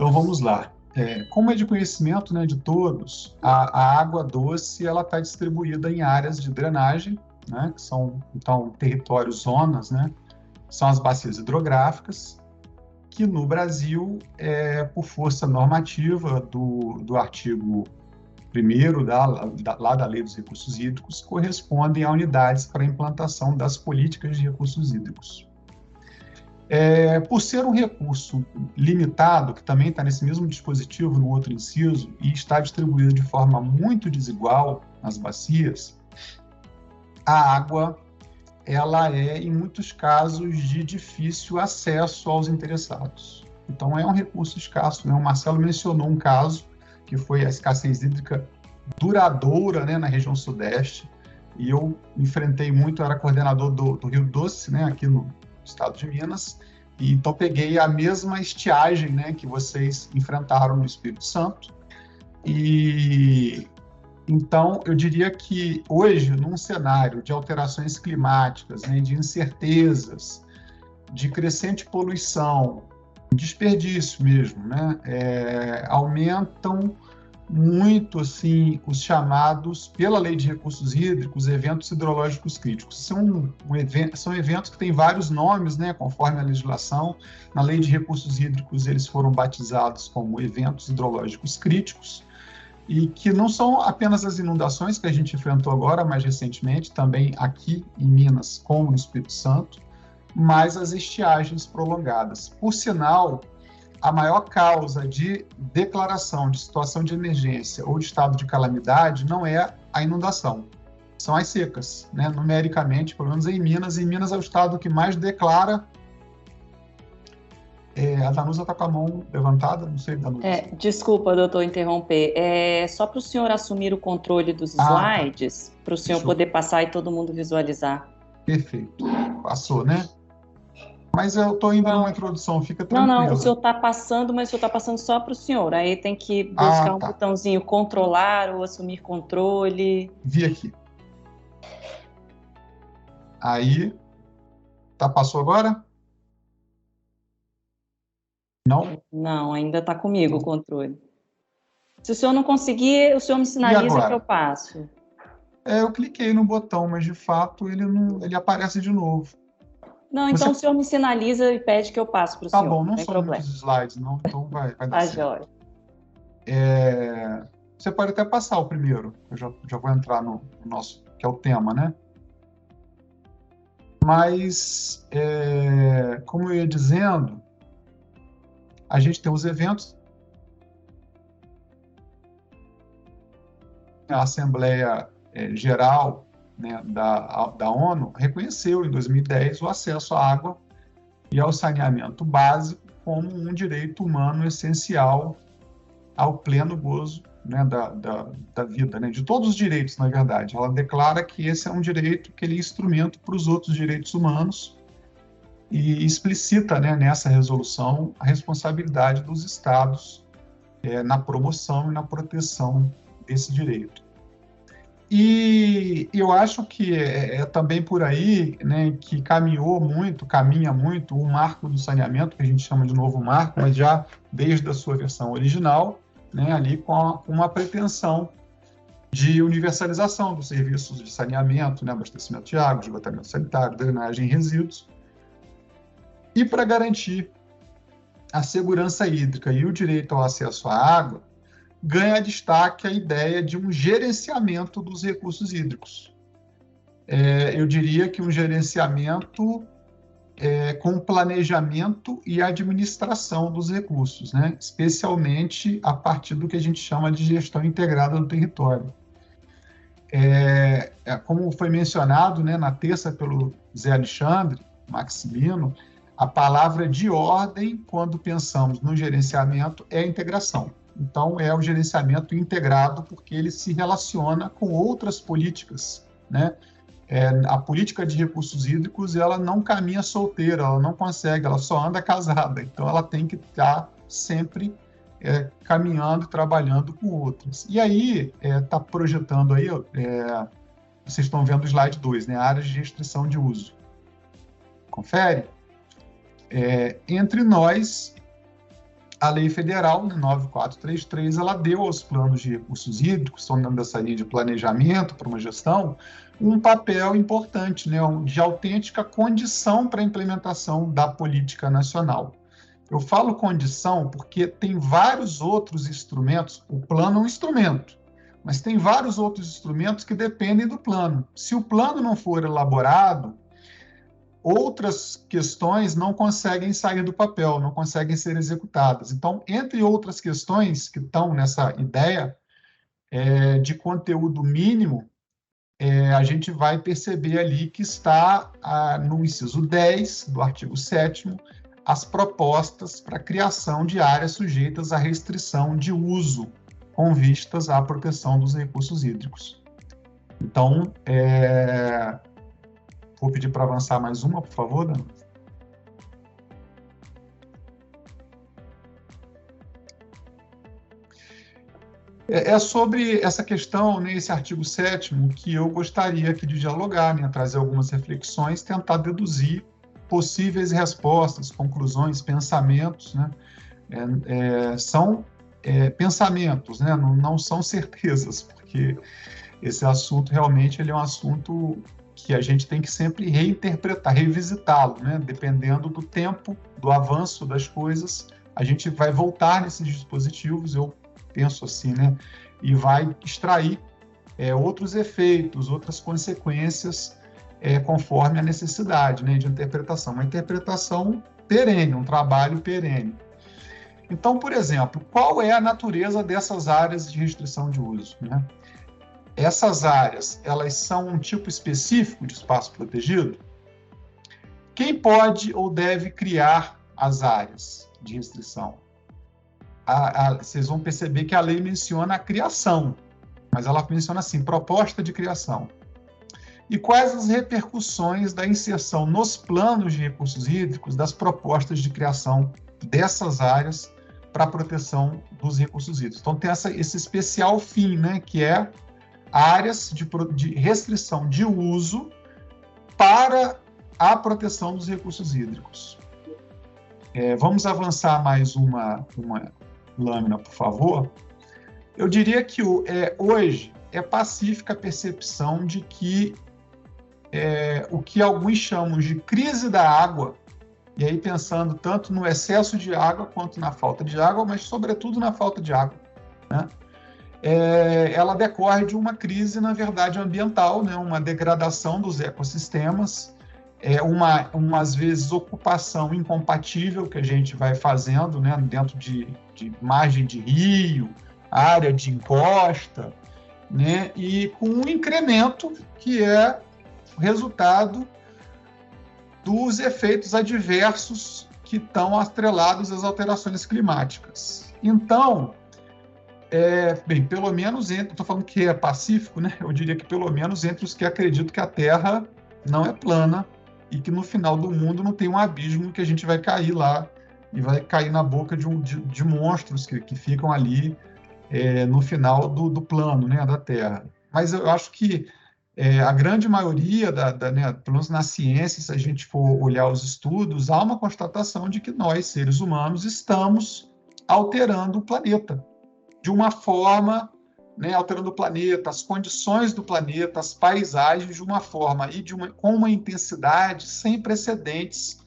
Então vamos lá. Como é de conhecimento, né, de todos, a água doce ela está distribuída em áreas de drenagem, né, que são então territórios, zonas, né, são as bacias hidrográficas, que no Brasil, por força normativa do artigo 1º lá da Lei dos Recursos Hídricos, correspondem a unidades para a implantação das políticas de recursos hídricos. Por ser um recurso limitado, que também está nesse mesmo dispositivo, no outro inciso, e está distribuído de forma muito desigual nas bacias, a água ela é, em muitos casos, de difícil acesso aos interessados. Então, é um recurso escasso, né? O Marcelo mencionou um caso, que foi a escassez hídrica duradoura, né, na região sudeste, e eu enfrentei muito, eu era coordenador do Rio Doce, né, aqui no estado de Minas, e então peguei a mesma estiagem, né, que vocês enfrentaram no Espírito Santo, e então eu diria que hoje, num cenário de alterações climáticas, né, de incertezas, de crescente poluição, desperdício mesmo, né, aumentam muito assim os chamados, pela Lei de Recursos Hídricos, eventos hidrológicos críticos. São eventos que têm vários nomes, né, conforme a legislação. Na Lei de Recursos Hídricos eles foram batizados como eventos hidrológicos críticos, e que não são apenas as inundações que a gente enfrentou agora, mais recentemente, também aqui em Minas, como no Espírito Santo, mas as estiagens prolongadas. Por sinal, a maior causa de declaração de situação de emergência ou de estado de calamidade não é a inundação, são as secas, né? Numericamente, pelo menos em Minas é o estado que mais declara. A Danusa está com a mão levantada, não sei, Danusa. Desculpa, doutor, interromper. Só para o senhor assumir o controle dos slides, para o senhor poder passar e todo mundo visualizar. Perfeito. Passou, né? Mas eu estou indo numa introdução, fica tranquilo. Não, o senhor está passando, mas o senhor está passando só para o senhor. Aí tem que buscar um botãozinho controlar ou assumir controle. Vi aqui. Aí, passou agora? Não? Não, ainda está comigo o controle. Se o senhor não conseguir, o senhor me sinaliza que eu passo. Eu cliquei no botão, mas de fato ele aparece de novo. Não, então o senhor me sinaliza e pede que eu passe para o senhor. Tá bom, não são muitos slides, não, então vai dar Tá, certo. Jóia. Você pode até passar o primeiro, eu já vou entrar no nosso, que é o tema, né? Mas, como eu ia dizendo, a gente tem os eventos. A Assembleia Geral, né, da ONU reconheceu em 2010 o acesso à água e ao saneamento básico como um direito humano essencial ao pleno gozo, né, da vida, né, de todos os direitos, na verdade. Ela declara que esse é um direito, que ele é instrumento para os outros direitos humanos, e explicita, né, nessa resolução a responsabilidade dos Estados na promoção e na proteção desse direito. E eu acho que também por aí, né, que caminha muito o marco do saneamento, que a gente chama de novo marco, mas já desde a sua versão original, né, ali com uma pretensão de universalização dos serviços de saneamento, né, abastecimento de água, esgotamento sanitário, drenagem e resíduos, e para garantir a segurança hídrica e o direito ao acesso à água, ganha destaque a ideia de um gerenciamento dos recursos hídricos. Eu diria que um gerenciamento com planejamento e administração dos recursos, né? Especialmente a partir do que a gente chama de gestão integrada do território. Como foi mencionado, né, na terça pelo Zé Alexandre Maximino, a palavra de ordem, quando pensamos no gerenciamento, é a integração. Então, é o gerenciamento integrado, porque ele se relaciona com outras políticas, né? A política de recursos hídricos, ela não caminha solteira, ela não consegue, ela só anda casada. Então, ela tem que estar sempre caminhando, trabalhando com outras. E aí, está projetando aí, vocês estão vendo o slide 2, né? Áreas de restrição de uso. Confere? Entre nós, a lei federal, né, 9433, ela deu aos planos de recursos hídricos, estão dando essa linha de planejamento para uma gestão, um papel importante, né, de autêntica condição para a implementação da política nacional. Eu falo condição porque tem vários outros instrumentos, o plano é um instrumento, mas tem vários outros instrumentos que dependem do plano. Se o plano não for elaborado, outras questões não conseguem sair do papel, não conseguem ser executadas. Então, entre outras questões que estão nessa ideia de conteúdo mínimo, a gente vai perceber ali que está no inciso 10 do artigo 7º, as propostas para a criação de áreas sujeitas à restrição de uso, com vistas à proteção dos recursos hídricos. Então, vou pedir para avançar mais uma, por favor, Dana. É sobre essa questão, né, esse artigo 7º, que eu gostaria aqui de dialogar, né, trazer algumas reflexões, tentar deduzir possíveis respostas, conclusões, pensamentos, né? São pensamentos, né? Não são certezas, porque esse assunto realmente ele é um assunto que a gente tem que sempre reinterpretar, revisitá-lo, né? Dependendo do tempo, do avanço das coisas, a gente vai voltar nesses dispositivos, eu penso assim, né? E vai extrair outros efeitos, outras consequências, conforme a necessidade, né, de interpretação. Uma interpretação perene, um trabalho perene. Então, por exemplo, qual é a natureza dessas áreas de restrição de uso, né? Essas áreas, elas são um tipo específico de espaço protegido? Quem pode ou deve criar as áreas de restrição? Vocês vão perceber que a lei menciona a criação, mas ela menciona assim, proposta de criação. E quais as repercussões da inserção nos planos de recursos hídricos das propostas de criação dessas áreas para a proteção dos recursos hídricos? Então, tem esse especial fim, né, que é áreas de restrição de uso para a proteção dos recursos hídricos. Vamos avançar mais uma lâmina, por favor. Eu diria que hoje é pacífica a percepção de que o que alguns chamam de crise da água, e aí pensando tanto no excesso de água quanto na falta de água, mas sobretudo na falta de água, né? Ela decorre de uma crise, na verdade, ambiental, né? Uma degradação dos ecossistemas, às vezes, ocupação incompatível que a gente vai fazendo, né? Dentro de margem de rio, área de encosta, né? E com um incremento que é resultado dos efeitos adversos que estão atrelados às alterações climáticas. Então, pelo menos estou falando que é pacífico, né? Eu diria que pelo menos entre os que acreditam que a Terra não é plana e que no final do mundo não tem um abismo que a gente vai cair lá e vai cair na boca de monstros que ficam ali no final do plano, né, da Terra. Mas eu acho que a grande maioria, né, pelo menos na ciência, se a gente for olhar os estudos, há uma constatação de que nós, seres humanos, estamos alterando o planeta de uma forma, né, alterando o planeta, as condições do planeta, as paisagens de uma forma e com uma intensidade sem precedentes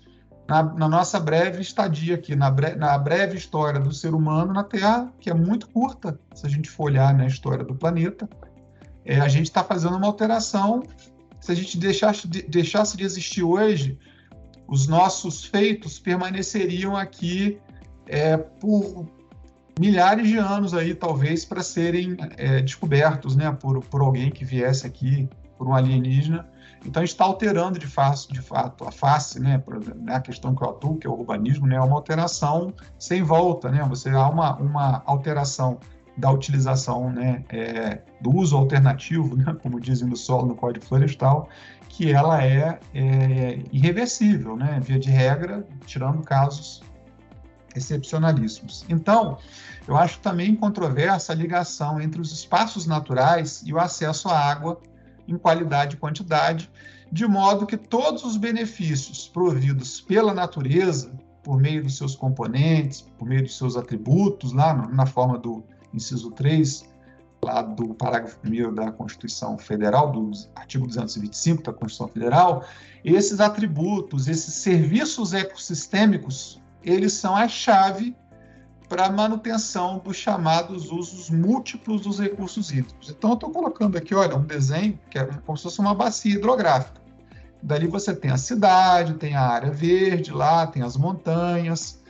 na nossa breve estadia aqui, na breve história do ser humano na Terra, que é muito curta, se a gente for olhar na história do planeta. A gente está fazendo uma alteração. Se a gente deixasse de existir hoje, os nossos feitos permaneceriam aqui por milhares de anos aí, talvez, para serem descobertos, né, por alguém que viesse aqui, por um alienígena. Então, a gente está alterando, de fato, a face, né, a questão que eu atuo, que é o urbanismo, né, é uma alteração sem volta, né, há uma alteração da utilização, né, do uso alternativo, né, como dizem do solo no Código Florestal, que ela é irreversível, né, via de regra, tirando casos excepcionalíssimos. Então, eu acho também controversa a ligação entre os espaços naturais e o acesso à água em qualidade e quantidade, de modo que todos os benefícios providos pela natureza por meio dos seus componentes, por meio dos seus atributos, lá na forma do inciso 3, lá do parágrafo 1º da Constituição Federal, do artigo 225 da Constituição Federal, esses atributos, esses serviços ecossistêmicos, eles são a chave para a manutenção dos chamados usos múltiplos dos recursos hídricos. Então, eu estou colocando aqui, olha, um desenho que é como se fosse uma bacia hidrográfica. Dali você tem a cidade, tem a área verde lá, tem as montanhas,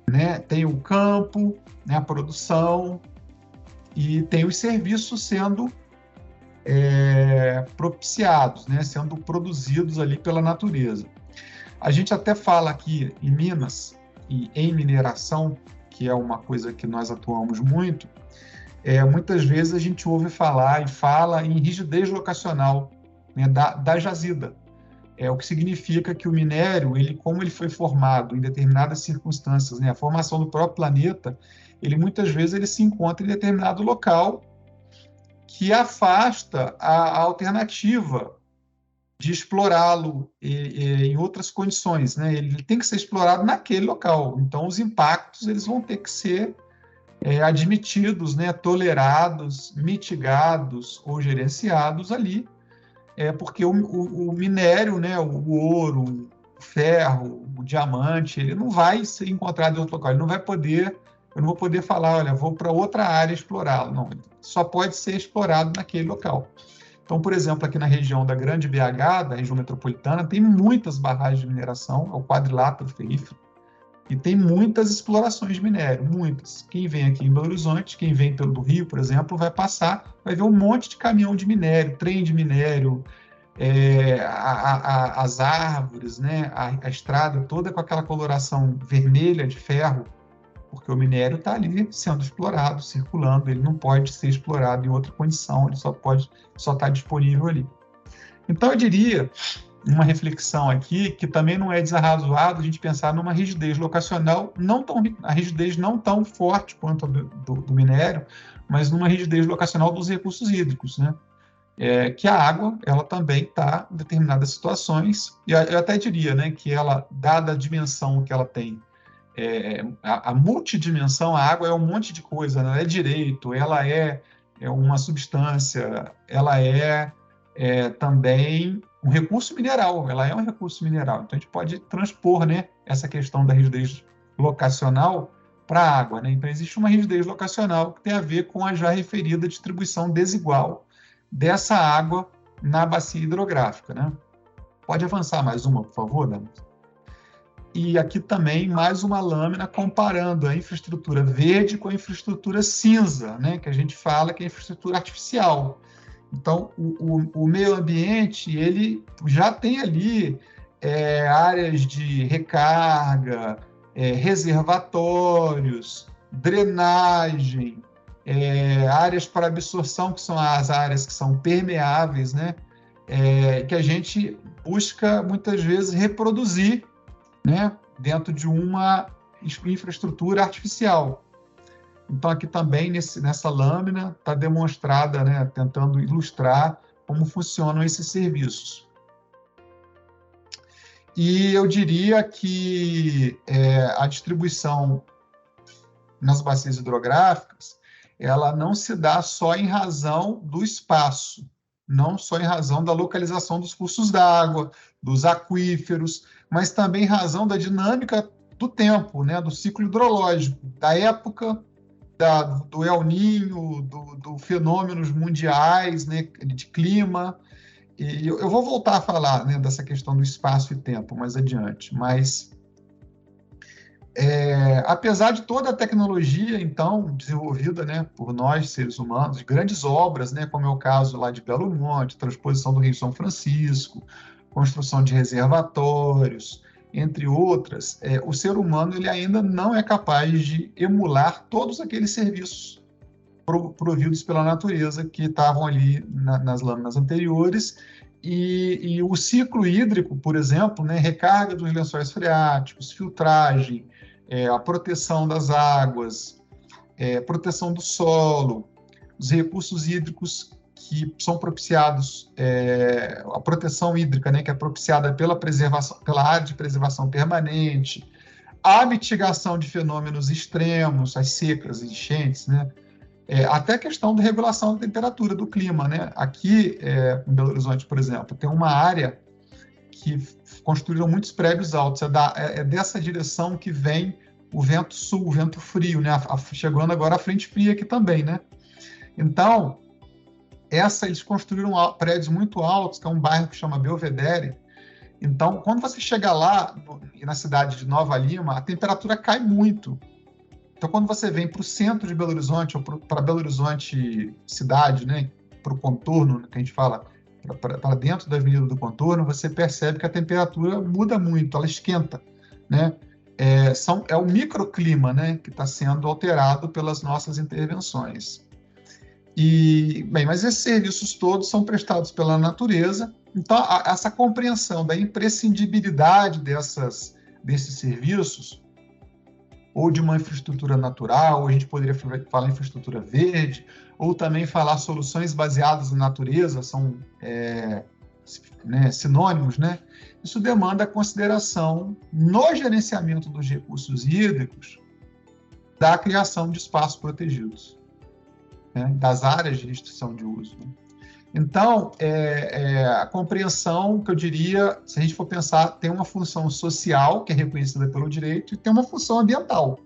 né, tem o campo, né, a produção, e tem os serviços sendo propiciados, né, sendo produzidos ali pela natureza. A gente até fala aqui em Minas e em mineração, que é uma coisa que nós atuamos muito, muitas vezes a gente ouve falar e fala em rigidez locacional, né, da jazida. O que significa que o minério, como ele foi formado em determinadas circunstâncias, né, a formação do próprio planeta, muitas vezes ele se encontra em determinado local que afasta a alternativa de explorá-lo em outras condições, né? Ele tem que ser explorado naquele local. Então, os impactos eles vão ter que ser admitidos, né, tolerados, mitigados ou gerenciados ali, porque o minério, né, o ouro, o ferro, o diamante, ele não vai ser encontrado em outro local. Ele não vai poder, eu não vou poder falar, olha, vou para outra área explorá-lo. Não, só pode ser explorado naquele local. Então, por exemplo, aqui na região da Grande BH, da região metropolitana, tem muitas barragens de mineração, é o quadrilátero ferrífero, e tem muitas explorações de minério, muitas. Quem vem aqui em Belo Horizonte, quem vem pelo Rio, por exemplo, vai passar, vai ver um monte de caminhão de minério, trem de minério, as árvores, né, a estrada toda com aquela coloração vermelha de ferro, porque o minério está ali sendo explorado, circulando, ele não pode ser explorado em outra condição, ele só está disponível ali. Então, eu diria, uma reflexão aqui, que também não é desarrazoado a gente pensar numa rigidez locacional, a rigidez não tão forte quanto a do minério, mas numa rigidez locacional dos recursos hídricos, né? Que a água, ela também está em determinadas situações, e eu até diria, né, que ela, dada a dimensão que ela tem, a multidimensão, a água é um monte de coisa, né? Ela é direito, ela é uma substância, ela também um recurso mineral, ela é um recurso mineral. Então, a gente pode transpor, né, essa questão da rigidez locacional para a água, né? Então, existe uma rigidez locacional que tem a ver com a já referida distribuição desigual dessa água na bacia hidrográfica, né? Pode avançar mais uma, por favor, Dani? E aqui também mais uma lâmina comparando a infraestrutura verde com a infraestrutura cinza, né, que a gente fala que é a infraestrutura artificial. Então, o meio ambiente, ele já tem ali áreas de recarga, reservatórios, drenagem, áreas para absorção, que são as áreas que são permeáveis, né, que a gente busca, muitas vezes, reproduzir, né, dentro de uma infraestrutura artificial. Então, aqui também, nessa lâmina, está demonstrada, né, tentando ilustrar como funcionam esses serviços. E eu diria que a distribuição nas bacias hidrográficas, ela não se dá só em razão do espaço, não só em razão da localização dos cursos d'água, dos aquíferos, mas também em razão da dinâmica do tempo, né, do ciclo hidrológico, da época do El Niño, do fenômenos mundiais, né, de clima. E eu vou voltar a falar, né, dessa questão do espaço e tempo mais adiante, mas apesar de toda a tecnologia, então, desenvolvida, né, por nós, seres humanos, grandes obras, né, como é o caso lá de Belo Monte, transposição do Rio São Francisco, construção de reservatórios, entre outras, o ser humano ele ainda não é capaz de emular todos aqueles serviços providos pela natureza que estavam ali nas lâminas anteriores, e o ciclo hídrico, por exemplo, né, recarga dos lençóis freáticos, filtragem, a proteção das águas, proteção do solo, os recursos hídricos que são propiciados, a proteção hídrica, né, que é propiciada pela preservação, pela área de preservação permanente, a mitigação de fenômenos extremos, as secas, enchentes, né, até a questão da regulação da temperatura do clima, né? Aqui, em Belo Horizonte, por exemplo, tem uma área que construíram muitos prédios altos, é dessa direção que vem o vento sul, o vento frio, né? Chegando agora a frente fria aqui também, né? Então, eles construíram prédios muito altos, que é um bairro que chama Belvedere. Então, quando você chega lá, na cidade de Nova Lima, a temperatura cai muito. Então, quando você vem para o centro de Belo Horizonte, ou para Belo Horizonte cidade, né, para o contorno, que a gente fala, para dentro da Avenida do Contorno, você percebe que a temperatura muda muito, ela esquenta, né? É o microclima, né, que está sendo alterado pelas nossas intervenções. Mas esses serviços todos são prestados pela natureza, então essa compreensão da imprescindibilidade desses serviços, ou de uma infraestrutura natural, ou a gente poderia falar infraestrutura verde, ou também falar soluções baseadas na natureza, são sinônimos, né? Isso demanda consideração no gerenciamento dos recursos hídricos da criação de espaços protegidos, né? Das áreas de restrição de uso, né? Então, a compreensão, que eu diria, se a gente for pensar, tem uma função social, que é reconhecida pelo direito, e tem uma função ambiental.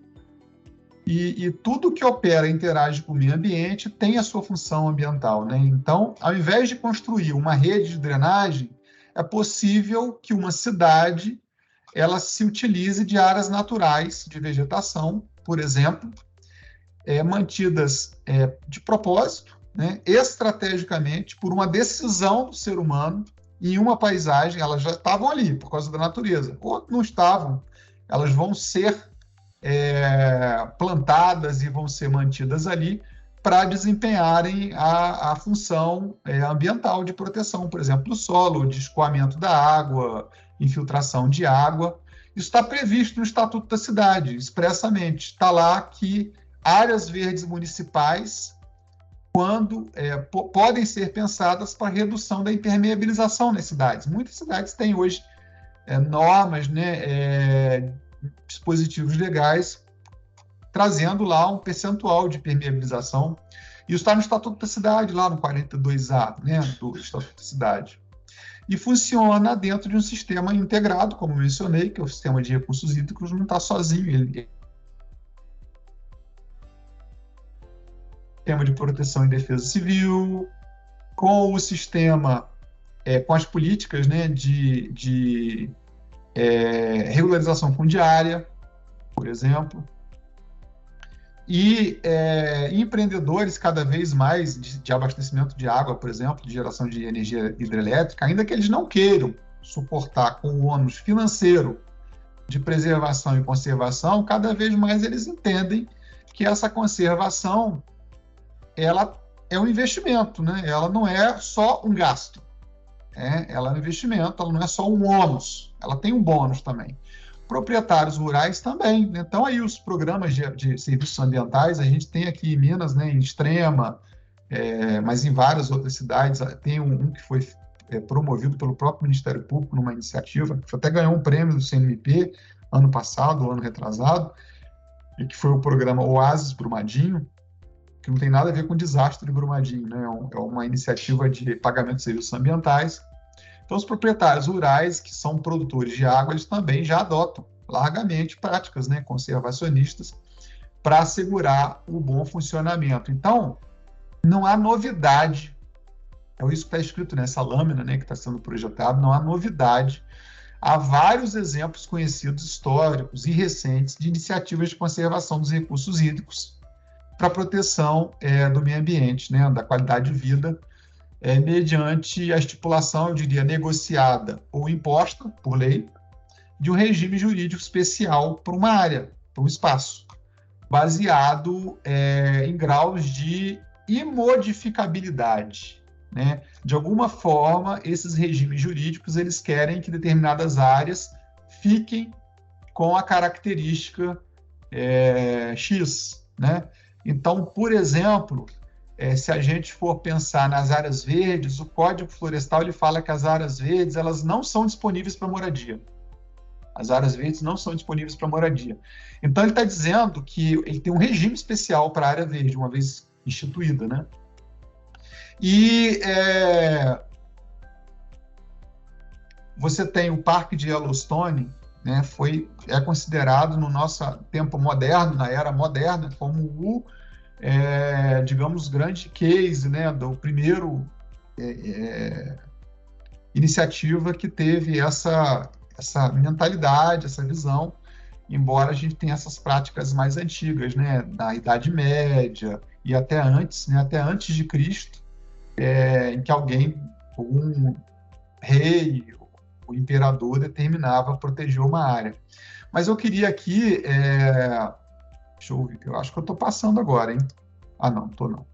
E tudo que opera e interage com o meio ambiente tem a sua função ambiental, né? Então, ao invés de construir uma rede de drenagem, é possível que uma cidade ela se utilize de áreas naturais de vegetação, por exemplo, mantidas de propósito, né, estrategicamente, por uma decisão do ser humano, em uma paisagem. Elas já estavam ali por causa da natureza, ou não estavam, elas vão ser plantadas e vão ser mantidas ali para desempenharem a função ambiental de proteção, por exemplo, do solo, de escoamento da água, infiltração de água. Isso está previsto no Estatuto da Cidade, expressamente. Está lá que áreas verdes municipais podem ser pensadas para redução da impermeabilização nas cidades. Muitas cidades têm hoje normas, né, dispositivos legais, trazendo lá um percentual de permeabilização. Isso está no Estatuto da Cidade, lá no 42A, né, do Estatuto da Cidade. E funciona dentro de um sistema integrado, como mencionei, que é o sistema de recursos hídricos, não está sozinho, ele sistema de proteção e defesa civil, com o sistema, com as políticas, né, de regularização fundiária, por exemplo, e empreendedores cada vez mais de abastecimento de água, por exemplo, de geração de energia hidrelétrica, ainda que eles não queiram suportar com o ônus financeiro de preservação e conservação, cada vez mais eles entendem que essa conservação ela é um investimento, né? Ela não é só um gasto, ela é um investimento, ela não é só um ônus, ela tem um bônus também. Proprietários rurais também, né? Então aí os programas de serviços ambientais, a gente tem aqui em Minas, né, em Extrema, mas em várias outras cidades, tem um que foi promovido pelo próprio Ministério Público numa iniciativa, que até ganhou um prêmio do CNMP ano passado, ano retrasado, e que foi o programa Oásis Brumadinho, que não tem nada a ver com o desastre de Brumadinho, né? É uma iniciativa de pagamento de serviços ambientais. Então, os proprietários rurais, que são produtores de água, eles também já adotam largamente práticas, né, conservacionistas para assegurar o bom funcionamento. Então, não há novidade, isso que está escrito nessa lâmina, né, que está sendo projetado, não há novidade. Há vários exemplos conhecidos, históricos e recentes, de iniciativas de conservação dos recursos hídricos para a proteção do meio ambiente, né, da qualidade de vida, mediante a estipulação, eu diria, negociada ou imposta por lei, de um regime jurídico especial para uma área, para um espaço, baseado em graus de imodificabilidade, né? De alguma forma, esses regimes jurídicos eles querem que determinadas áreas fiquem com a característica X, né? Então, por exemplo, se a gente for pensar nas áreas verdes, o Código Florestal ele fala que as áreas verdes elas não são disponíveis para moradia. As áreas verdes não são disponíveis para moradia. Então, ele está dizendo que ele tem um regime especial para a área verde, uma vez instituída, né? E você tem o Parque de Yellowstone, né? É considerado no nosso tempo moderno, na era moderna, como o, digamos, grande case, né? Do primeiro iniciativa que teve essa mentalidade, essa visão, embora a gente tenha essas práticas mais antigas, né, da Idade Média e até antes, né, até antes de Cristo, em que um rei, o imperador determinava proteger uma área. Mas eu queria aqui, deixa eu ver, eu acho que eu estou passando agora, hein? Ah, não, estou não.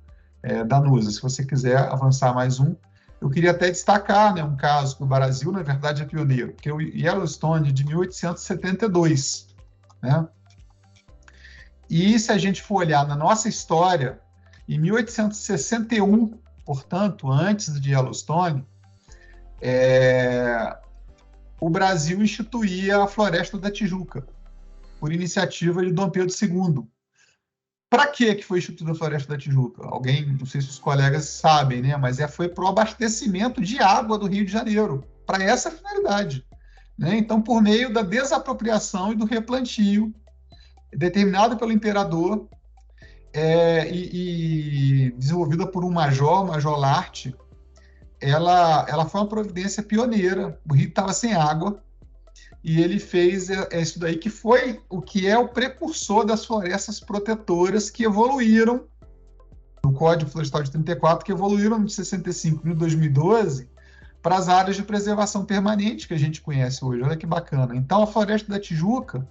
Danusa, se você quiser avançar mais um, eu queria até destacar, né, um caso que o Brasil, na verdade, é pioneiro, que é o Yellowstone de 1872. Né? E se a gente for olhar na nossa história, em 1861, portanto, antes de Yellowstone, o Brasil instituía a Floresta da Tijuca, por iniciativa de Dom Pedro II. Para que foi instituída a Floresta da Tijuca? Alguém, não sei se os colegas sabem, né? Mas foi para o abastecimento de água do Rio de Janeiro, para essa finalidade. Né? Então, por meio da desapropriação e do replantio, determinado pelo imperador e desenvolvida por um Major Lart, ela foi uma providência pioneira. O Rio estava sem água, e ele fez isso daí, que foi o que é o precursor das florestas protetoras que evoluíram no Código Florestal de 34, que evoluíram de 65 em 2012 para as áreas de preservação permanente que a gente conhece hoje. Olha que bacana. Então, a Floresta da Tijuca,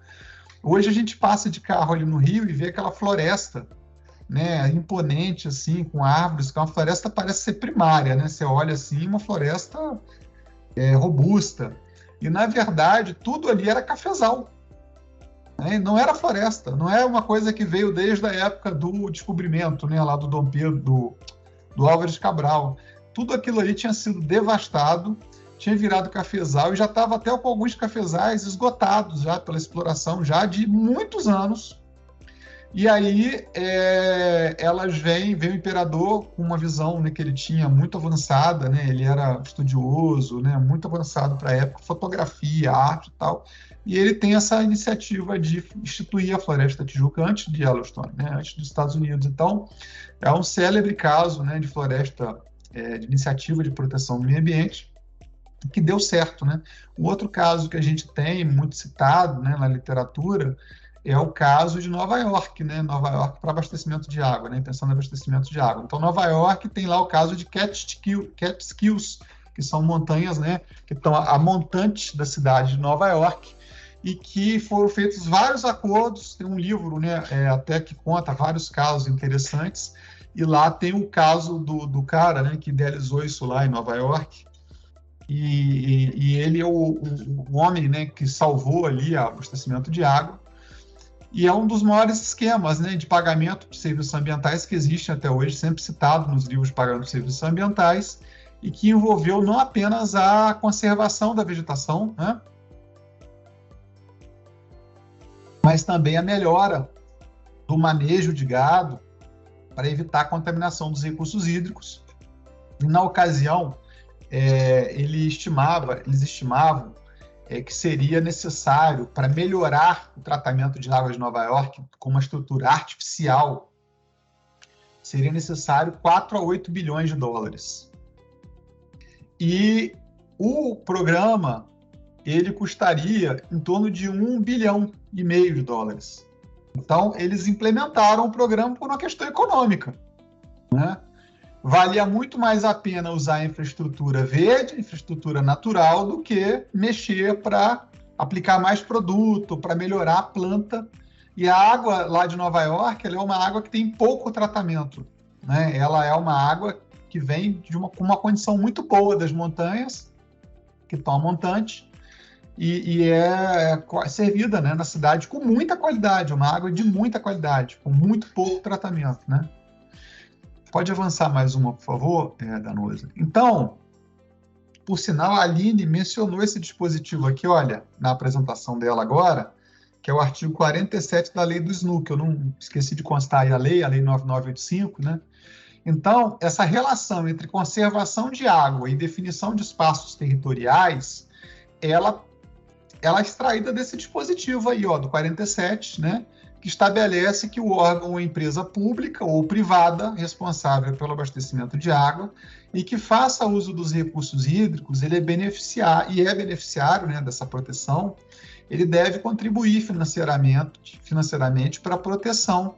hoje a gente passa de carro ali no Rio e vê aquela floresta, né, imponente, assim, com árvores, que é uma floresta parece ser primária, né? Você olha assim, uma floresta robusta. E, na verdade, tudo ali era cafezal. Né? Não era floresta. Não é uma coisa que veio desde a época do descobrimento, né, lá do Dom Pedro, do Álvares Cabral. Tudo aquilo ali tinha sido devastado, tinha virado cafezal e já estava até com alguns cafezais esgotados já pela exploração já de muitos anos. E aí vem o imperador com uma visão, né, que ele tinha muito avançada, né, ele era estudioso, né, muito avançado para a época, fotografia, arte e tal, e ele tem essa iniciativa de instituir a Floresta da Tijuca antes de Yellowstone, né, antes dos Estados Unidos. Então, é um célebre caso, né, de floresta, de iniciativa de proteção do meio ambiente, que deu certo. Né? Um outro caso que a gente tem, muito citado, né, na literatura, é o caso de Nova York, né? Nova York para abastecimento de água, né? Intenção de abastecimento de água. Então, Nova York tem lá o caso de Catskills, que são montanhas, né? Que estão a montante da cidade de Nova York, e que foram feitos vários acordos. Tem um livro, né? Até que conta vários casos interessantes, e lá tem o caso do cara, né? Que idealizou isso lá em Nova York, e ele é o homem, né? Que salvou ali o abastecimento de água. E é um dos maiores esquemas, né, de pagamento de serviços ambientais que existem até hoje, sempre citado nos livros de pagamento de serviços ambientais, e que envolveu não apenas a conservação da vegetação, né, mas também a melhora do manejo de gado para evitar a contaminação dos recursos hídricos. E, na ocasião, eles estimavam que seria necessário, para melhorar o tratamento de águas de Nova York com uma estrutura artificial, seria necessário 4 a 8 bilhões de dólares. E o programa, ele custaria em torno de 1,5 bilhão de dólares. Então, eles implementaram o programa por uma questão econômica. Né? Valia muito mais a pena usar a infraestrutura verde, infraestrutura natural, do que mexer para aplicar mais produto, para melhorar a planta. E a água lá de Nova York, ela é uma água que tem pouco tratamento. Né? Ela é uma água que vem com uma condição muito boa das montanhas, que estão a montante, e é servida, né, na cidade com muita qualidade, uma água de muita qualidade, com muito pouco tratamento. Né? Pode avançar mais uma, por favor, Danusa? Então, por sinal, a Aline mencionou esse dispositivo aqui, olha, na apresentação dela agora, que é o artigo 47 da lei do SNUC. Eu não esqueci de constar aí a lei 9985, né? Então, essa relação entre conservação de água e definição de espaços territoriais, ela é extraída desse dispositivo aí, ó, do 47, né? Que estabelece que o órgão ou empresa pública ou privada responsável pelo abastecimento de água e que faça uso dos recursos hídricos, ele é beneficiário, né, dessa proteção, ele deve contribuir financeiramente para a proteção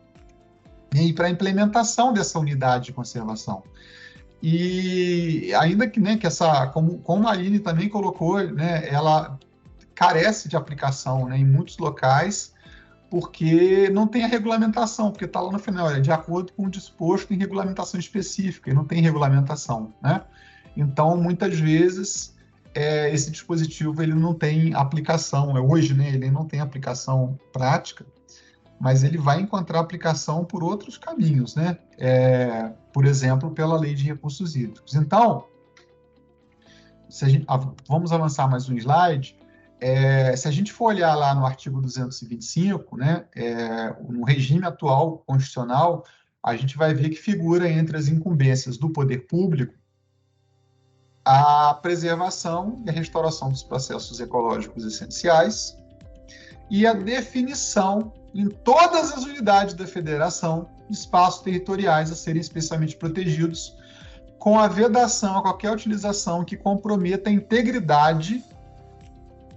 e para a implementação dessa unidade de conservação. E ainda que, né, que essa, como a Aline também colocou, né, ela carece de aplicação, né, em muitos locais, porque não tem a regulamentação, porque está lá no final, é de acordo com o disposto em regulamentação específica, e não tem regulamentação, né? Então, muitas vezes, esse dispositivo ele não tem aplicação, hoje, né, ele não tem aplicação prática, mas ele vai encontrar aplicação por outros caminhos, né? Por exemplo, pela Lei de Recursos Hídricos. Então, vamos avançar mais um slide. Se a gente for olhar lá no artigo 225, né, no regime atual constitucional, a gente vai ver que figura entre as incumbências do poder público a preservação e a restauração dos processos ecológicos essenciais e a definição em todas as unidades da federação de espaços territoriais a serem especialmente protegidos, com a vedação a qualquer utilização que comprometa a integridade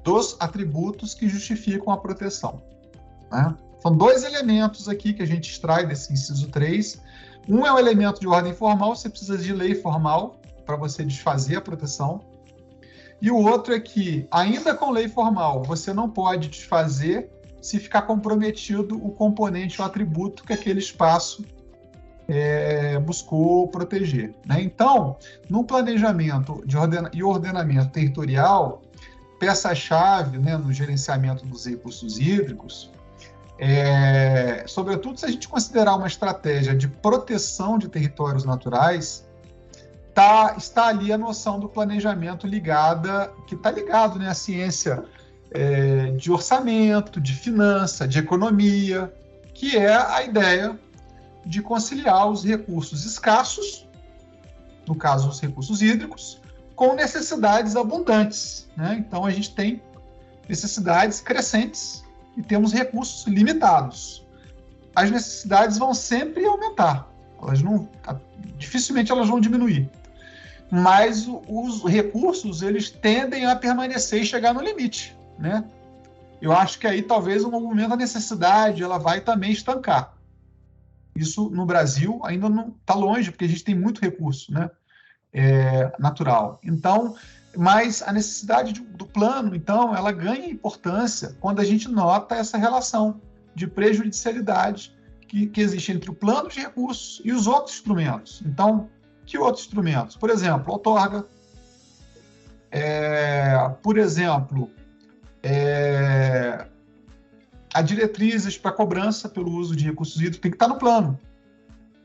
dos atributos que justificam a proteção, né? São dois elementos aqui que a gente extrai desse inciso 3. Um é o elemento de ordem formal, você precisa de lei formal para você desfazer a proteção. E o outro é que, ainda com lei formal, você não pode desfazer se ficar comprometido o componente ou atributo que aquele espaço buscou proteger, né? Então, no planejamento e ordenamento territorial, peça-chave, né, no gerenciamento dos recursos hídricos, sobretudo se a gente considerar uma estratégia de proteção de territórios naturais, está ali a noção do planejamento que está ligado, né, à ciência de orçamento, de finança, de economia, que é a ideia de conciliar os recursos escassos, no caso os recursos hídricos, com necessidades abundantes, né? Então, a gente tem necessidades crescentes e temos recursos limitados. As necessidades vão sempre aumentar, dificilmente elas vão diminuir, mas os recursos eles tendem a permanecer e chegar no limite, né? Eu acho que aí talvez, no momento, a necessidade ela vai também estancar. Isso no Brasil ainda não está longe, porque a gente tem muito recurso, né? Natural. Então, mas a necessidade do plano, então, ela ganha importância quando a gente nota essa relação de prejudicialidade que existe entre o plano de recursos e os outros instrumentos. Então, que outros instrumentos? Por exemplo, outorga. Por exemplo, a diretrizes para cobrança pelo uso de recursos hídricos tem que estar no plano,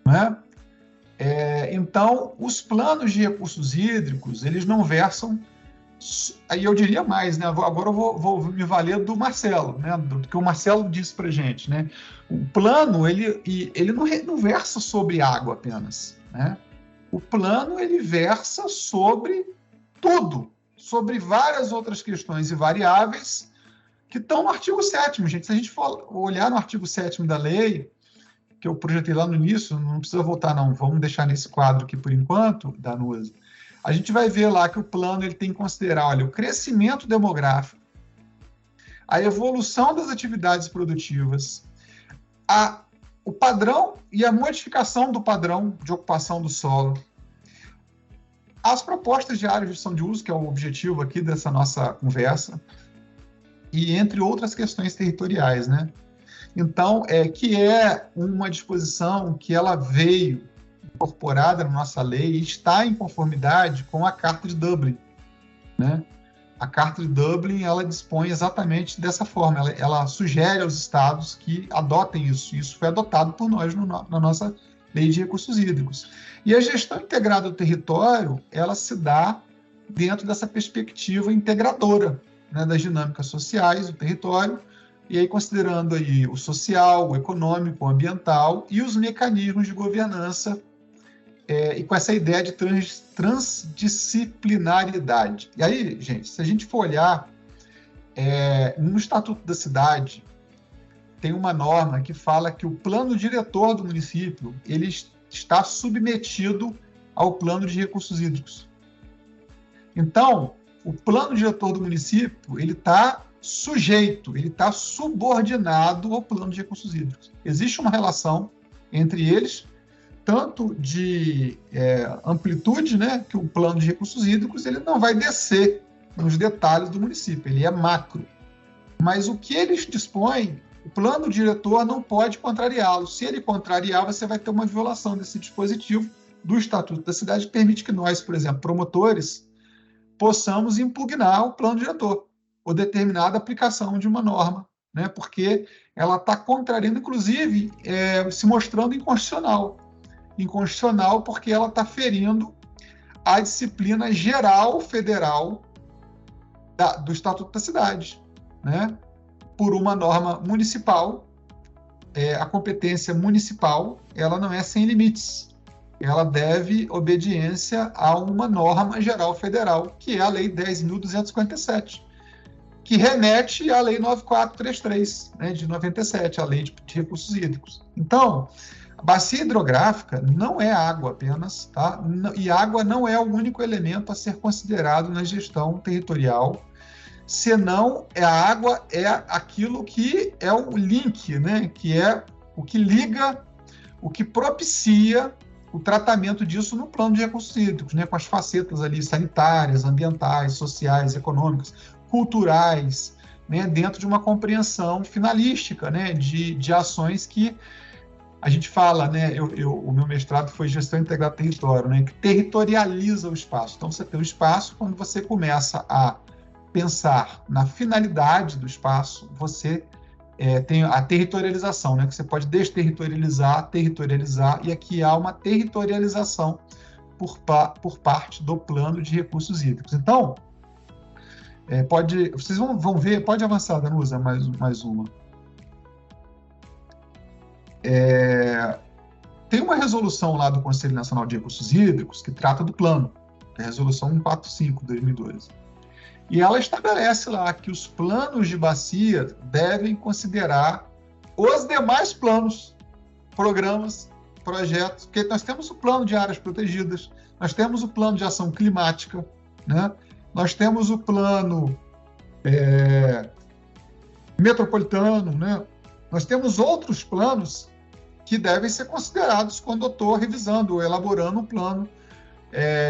né? Então, os planos de recursos hídricos, eles não versam, aí eu diria mais, né? Agora eu vou me valer do Marcelo, né? Do que o Marcelo disse para a gente, né? O plano, ele não versa sobre água apenas, né? O plano, ele versa sobre tudo, sobre várias outras questões e variáveis que estão no artigo 7º, gente. Se a gente for olhar no artigo 7º da lei, que eu projetei lá no início, não precisa voltar não, vamos deixar nesse quadro aqui por enquanto, Danusa, a gente vai ver lá que o plano ele tem que considerar, olha, o crescimento demográfico, a evolução das atividades produtivas, o padrão e a modificação do padrão de ocupação do solo, as propostas de área de gestão de uso, que é o objetivo aqui dessa nossa conversa, e entre outras questões territoriais, né? Então, que é uma disposição que ela veio incorporada na nossa lei e está em conformidade com a Carta de Dublin, né? A Carta de Dublin, ela dispõe exatamente dessa forma, ela sugere aos estados que adotem isso. Isso foi adotado por nós na nossa Lei de Recursos Hídricos. E a gestão integrada do território, ela se dá dentro dessa perspectiva integradora, né, das dinâmicas sociais do território, e aí considerando aí o social, o econômico, o ambiental e os mecanismos de governança, e com essa ideia de transdisciplinaridade. E aí, gente, se a gente for olhar no Estatuto da Cidade, tem uma norma que fala que o plano diretor do município ele está submetido ao plano de recursos hídricos. Então, o plano diretor do município ele está sujeito, ele está subordinado ao plano de recursos hídricos. Existe uma relação entre eles, tanto de amplitude, né, que o plano de recursos hídricos ele não vai descer nos detalhes do município, ele é macro. Mas o que eles dispõem, o plano diretor não pode contrariá-lo. Se ele contrariar, você vai ter uma violação desse dispositivo do Estatuto da Cidade, que permite que nós, por exemplo, promotores, possamos impugnar o plano diretor ou determinada aplicação de uma norma, né, porque ela está contrariando, inclusive, se mostrando inconstitucional. Inconstitucional porque ela está ferindo a disciplina geral federal do Estatuto da Cidade, né? Por uma norma municipal, a competência municipal ela não é sem limites, ela deve obediência a uma norma geral federal, que é a Lei 10.257, que remete à Lei 9433, né, de 97, a Lei de Recursos Hídricos. Então, a bacia hidrográfica não é água apenas, tá? E água não é o único elemento a ser considerado na gestão territorial, senão a água é aquilo que é o link, né? Que é o que liga, o que propicia o tratamento disso no plano de recursos hídricos, né? Com as facetas ali sanitárias, ambientais, sociais, econômicas, culturais, né? Dentro de uma compreensão finalística, né? De ações que a gente fala, né? O meu mestrado foi gestão integrada do território, né? Que territorializa o espaço. Então, você tem o espaço, quando você começa a pensar na finalidade do espaço, você tem a territorialização, né? Que você pode desterritorializar, territorializar, e aqui há uma territorialização por parte do plano de recursos hídricos. Então, vocês vão ver, pode avançar, Danusa, mais uma. Tem uma resolução lá do Conselho Nacional de Recursos Hídricos que trata do plano, que é a resolução 145 de 2012. E ela estabelece lá que os planos de bacia devem considerar os demais planos, programas, projetos, porque nós temos o plano de áreas protegidas, nós temos o plano de ação climática, né? Nós temos o plano metropolitano, né? Nós temos outros planos que devem ser considerados quando eu estou revisando ou elaborando um plano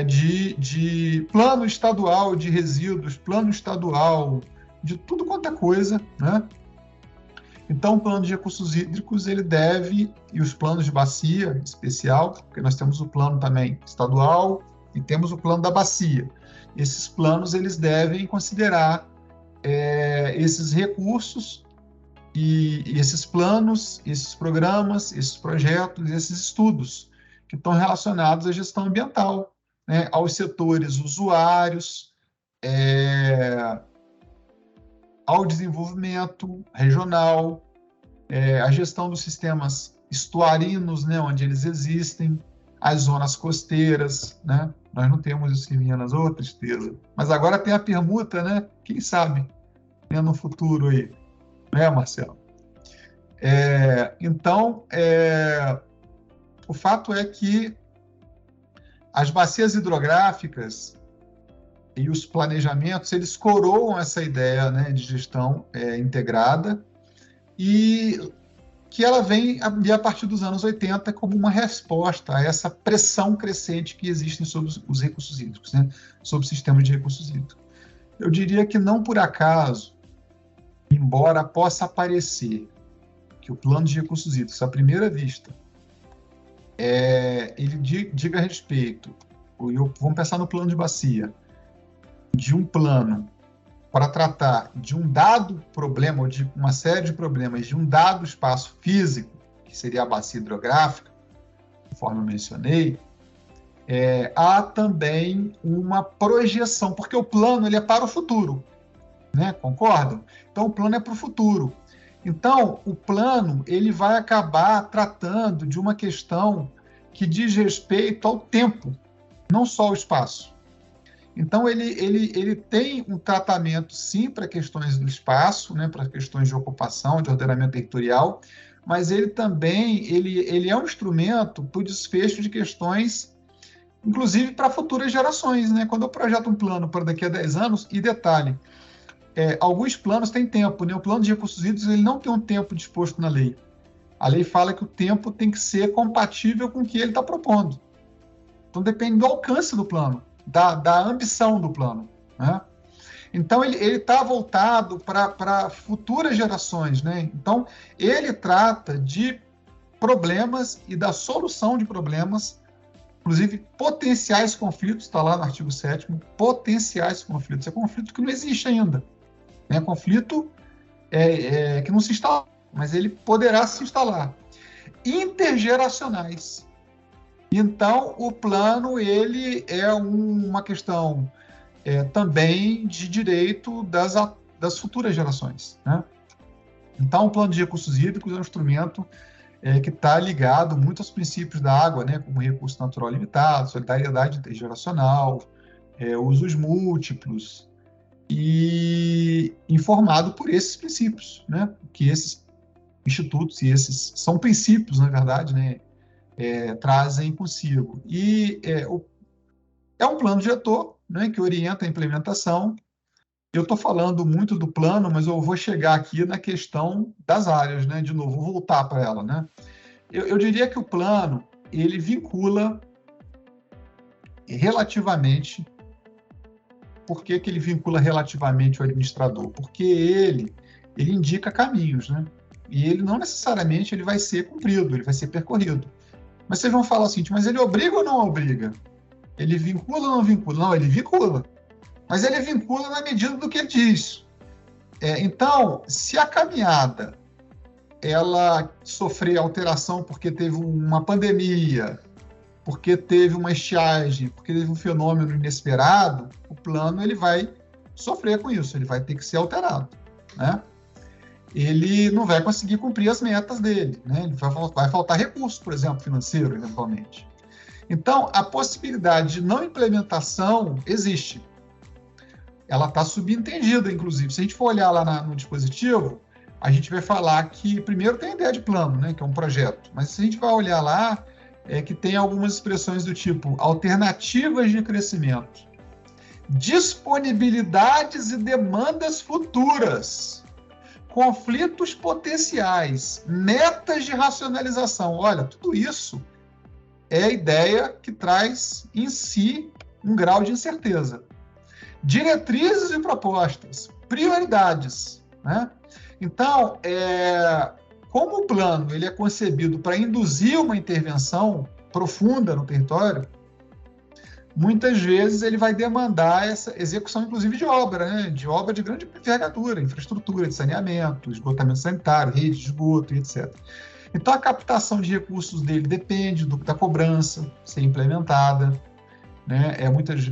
de plano estadual de resíduos, plano estadual de tudo quanto é coisa, né? Então, o plano de recursos hídricos, ele deve, e os planos de bacia especial, porque nós temos o plano também estadual e temos o plano da bacia. Esses planos, eles devem considerar esses recursos e esses planos, esses programas, esses projetos, esses estudos que estão relacionados à gestão ambiental, né, aos setores usuários, ao desenvolvimento regional, à gestão dos sistemas estuarinos, né, onde eles existem, as zonas costeiras, né? Nós não temos isso em Minas, ô tristeza. Mas agora tem a permuta, né? Quem sabe, né, no futuro aí, né, Marcelo? Então, o fato é que as bacias hidrográficas e os planejamentos, eles coroam essa ideia, né, de gestão integrada, e que ela vem a partir dos anos 80 como uma resposta a essa pressão crescente que existe sobre os recursos hídricos, né, sobre o sistema de recursos hídricos. Eu diria que não por acaso, embora possa parecer que o plano de recursos hídricos, à primeira vista, ele diga a respeito, vamos pensar no plano de bacia, de um plano para tratar de um dado problema, ou de uma série de problemas, de um dado espaço físico, que seria a bacia hidrográfica, conforme eu mencionei, há também uma projeção, porque o plano ele é para o futuro, né? Concordam? Então, o plano é para o futuro. Então, o plano ele vai acabar tratando de uma questão que diz respeito ao tempo, não só ao espaço. Então, ele tem um tratamento, sim, para questões do espaço, né, para questões de ocupação, de ordenamento territorial, mas ele também ele é um instrumento para o desfecho de questões, inclusive para futuras gerações. Né? Quando eu projeto um plano para daqui a 10 anos, e detalhe, alguns planos têm tempo, né? O plano de recursos hídricos ele não tem um tempo disposto na lei. A lei fala que o tempo tem que ser compatível com o que ele está propondo. Então, depende do alcance do plano, da ambição do plano. Né? Então, ele está voltado para futuras gerações. Né? Então, ele trata de problemas e da solução de problemas, inclusive potenciais conflitos, está lá no artigo 7º, potenciais conflitos. É conflito que não existe ainda. É conflito que não se instala, mas ele poderá se instalar. Intergeracionais. Então, o plano ele é uma questão também de direito das futuras gerações. Né? Então, o plano de recursos hídricos é um instrumento que está ligado muito aos princípios da água, né? Como recurso natural limitado, solidariedade intergeracional, usos múltiplos, e informado por esses princípios, né? Que esses institutos, e esses são princípios, na verdade, né? Trazem consigo. E é um plano diretor, né? Que orienta a implementação. Eu estou falando muito do plano, mas eu vou chegar aqui na questão das áreas, né? De novo, vou voltar para ela, né? Eu diria que o plano, ele vincula relativamente. Por que ele vincula relativamente o administrador? Porque ele indica caminhos, né? E ele não necessariamente ele vai ser cumprido, ele vai ser percorrido. Mas vocês vão falar assim, mas ele obriga ou não obriga? Ele vincula ou não vincula? Não, ele vincula. Mas ele vincula na medida do que ele diz. Então, se a caminhada ela sofrer alteração porque teve uma pandemia, porque teve uma estiagem, porque teve um fenômeno inesperado, o plano ele vai sofrer com isso, ele vai ter que ser alterado, né? Ele não vai conseguir cumprir as metas dele, né? Ele vai faltar recurso, por exemplo, financeiro, eventualmente. Então, a possibilidade de não implementação existe. Ela está subentendida, inclusive. Se a gente for olhar lá no dispositivo, a gente vai falar que, primeiro, tem a ideia de plano, né? Que é um projeto. Mas se a gente vai olhar lá, que tem algumas expressões do tipo alternativas de crescimento, disponibilidades e demandas futuras, conflitos potenciais, metas de racionalização. Olha, tudo isso é a ideia que traz em si um grau de incerteza. Diretrizes e propostas, prioridades, né? Então, como o plano ele é concebido para induzir uma intervenção profunda no território, muitas vezes ele vai demandar essa execução, inclusive, de obra, né? De obra de grande envergadura, infraestrutura de saneamento, esgotamento sanitário, rede de esgoto, etc. Então, a captação de recursos dele depende da cobrança ser implementada, né?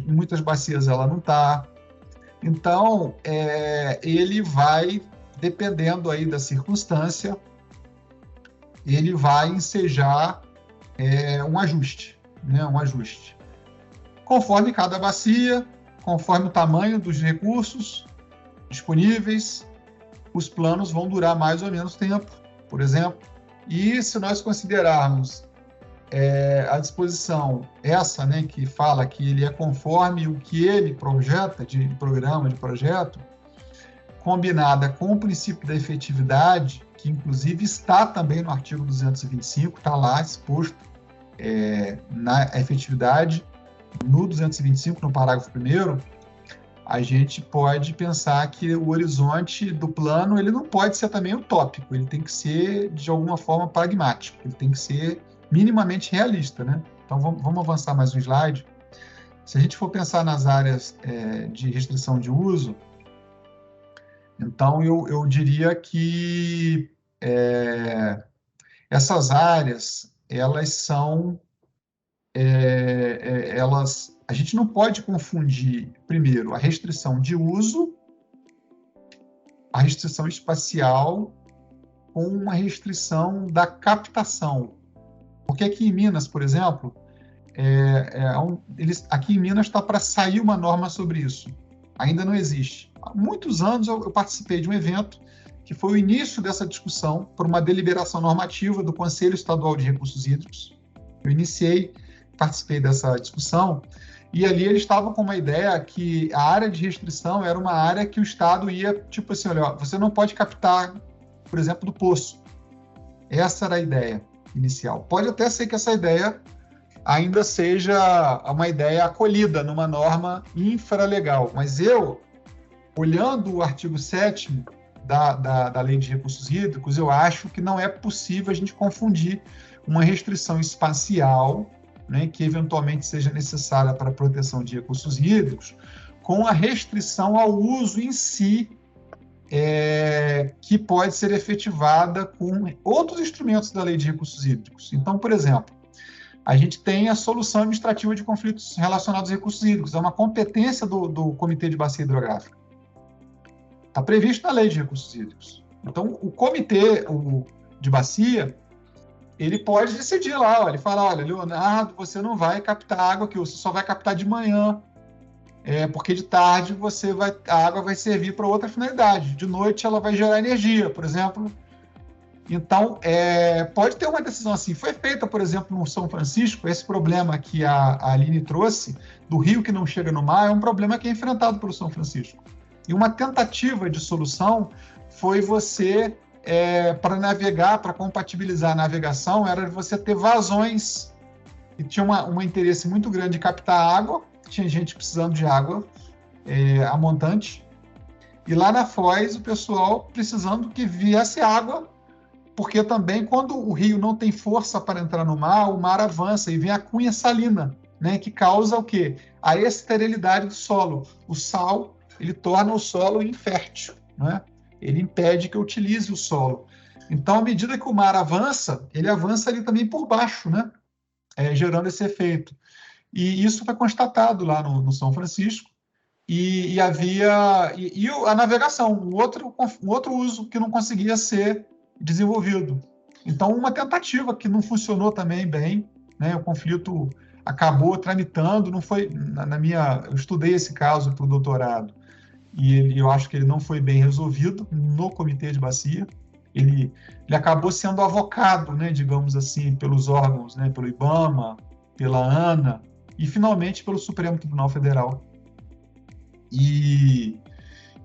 Muitas bacias ela não está. Então, ele vai, dependendo aí da circunstância, ele vai ensejar um ajuste, né? Um ajuste. Conforme cada bacia, conforme o tamanho dos recursos disponíveis, os planos vão durar mais ou menos tempo, por exemplo. E se nós considerarmos a disposição essa, né, que fala que ele é conforme o que ele projeta de programa, de projeto, combinada com o princípio da efetividade, que inclusive está também no artigo 225, está lá exposto na efetividade, no 225, no parágrafo 1º, a gente pode pensar que o horizonte do plano ele não pode ser também utópico, ele tem que ser, de alguma forma, pragmático, ele tem que ser minimamente realista, né? Então, vamos avançar mais um slide. Se a gente for pensar nas áreas de restrição de uso, então eu diria que essas áreas, elas são a gente não pode confundir, primeiro, a restrição de uso, a restrição espacial, com uma restrição da captação. Porque aqui em Minas, por exemplo, aqui em Minas está para sair uma norma sobre isso. Ainda não existe. Há muitos anos eu participei de um evento que foi o início dessa discussão por uma deliberação normativa do Conselho Estadual de Recursos Hídricos. Eu participei dessa discussão, e ali eles estavam com uma ideia que a área de restrição era uma área que o Estado ia, tipo assim, olha, você não pode captar, por exemplo, do poço. Essa era a ideia inicial. Pode até ser que essa ideia ainda seja uma ideia acolhida numa norma infralegal, mas eu, olhando o artigo 7º da Lei de Recursos Hídricos, eu acho que não é possível a gente confundir uma restrição espacial, né, que eventualmente seja necessária para a proteção de recursos hídricos, com a restrição ao uso em si, que pode ser efetivada com outros instrumentos da Lei de Recursos Hídricos. Então, por exemplo, a gente tem a solução administrativa de conflitos relacionados a recursos hídricos, é uma competência do Comitê de Bacia Hidrográfica. Está previsto na Lei de Recursos Hídricos. Então, o Comitê de Bacia, ele pode decidir lá, ele fala, olha, Leonardo, você não vai captar água aqui, você só vai captar de manhã, porque de tarde a água vai servir para outra finalidade, de noite ela vai gerar energia, por exemplo. Então, pode ter uma decisão assim. Foi feita, por exemplo, no São Francisco, esse problema que a Aline trouxe, do rio que não chega no mar, é um problema que é enfrentado pelo São Francisco. E uma tentativa de solução foi você, para navegar, para compatibilizar a navegação, era você ter vazões, e tinha um interesse muito grande de captar água, tinha gente precisando de água a montante, e lá na Foz o pessoal precisando que viesse água, porque também quando o rio não tem força para entrar no mar, o mar avança e vem a cunha salina, né, que causa o quê? A esterilidade do solo. O sal, ele torna o solo infértil, né? Ele impede que eu utilize o solo. Então, à medida que o mar avança, ele avança ali também por baixo, né? Gerando esse efeito. E isso foi constatado lá no São Francisco, e havia a navegação, um outro uso que não conseguia ser desenvolvido. Então, uma tentativa que não funcionou também bem, né? O conflito acabou tramitando, não foi, eu estudei esse caso para o doutorado, e eu acho que ele não foi bem resolvido no Comitê de Bacia. Ele acabou sendo avocado, né, digamos assim, pelos órgãos, né, pelo IBAMA, pela ANA, e finalmente pelo Supremo Tribunal Federal.